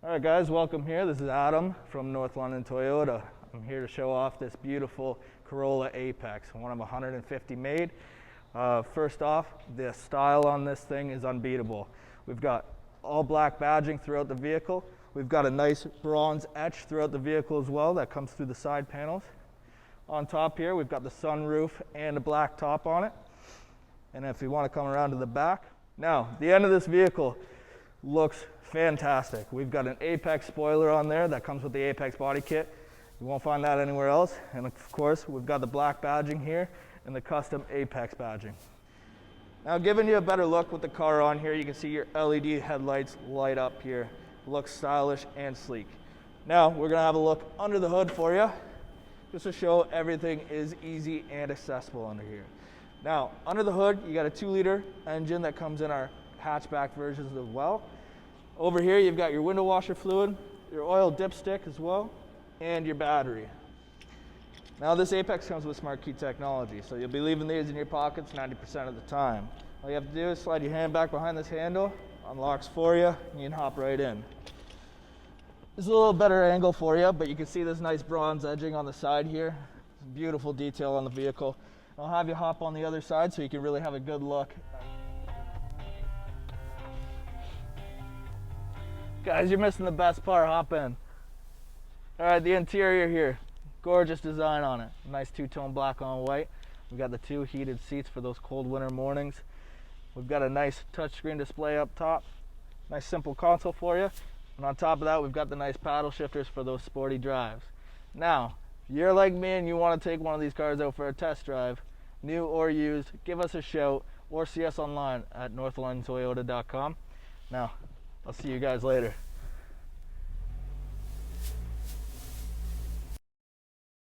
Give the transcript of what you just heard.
Alright guys, welcome here. This is Adam from North London Toyota. I'm here to show off this beautiful Corolla APEX, one of 150 made. First off, the style on this thing is unbeatable. We've got all black badging throughout the vehicle. We've got a nice bronze etch throughout the vehicle as well that comes through the side panels. On top here, we've got the sunroof and a black top on it. And if you want to come around to the back, now the end of this vehicle looks fantastic. We've got an APEX spoiler on there that comes with the APEX body kit. You won't find that anywhere else. And of course, we've got the black badging here and the custom APEX badging. Now, giving you a better look with the car on here, you can see your LED headlights light up here. Looks stylish and sleek. Now, we're gonna have a look under the hood for you, just to show everything is easy and accessible under here. Now, under the hood, you got a 2-liter engine that comes in our hatchback versions as well. Over here, you've got your window washer fluid, your oil dipstick as well, and your battery. Now, this APEX comes with smart key technology, so you'll be leaving these in your pockets 90% of the time. All you have to do is slide your hand back behind this handle, unlocks for you, and you can hop right in. This is a little better angle for you, but you can see this nice bronze edging on the side here. Beautiful detail on the vehicle. I'll have you hop on the other side so you can really have a good look. Guys, you're missing the best part. Hop in. All right, the interior here. Gorgeous design on it. Nice two-tone black on white. We've got the 2 heated seats for those cold winter mornings. We've got a nice touchscreen display up top. Nice simple console for you. And on top of that, we've got the nice paddle shifters for those sporty drives. Now, if you're like me and you want to take one of these cars out for a test drive, new or used, give us a shout or see us online at northlondontoyota.com. Now, I'll see you guys later.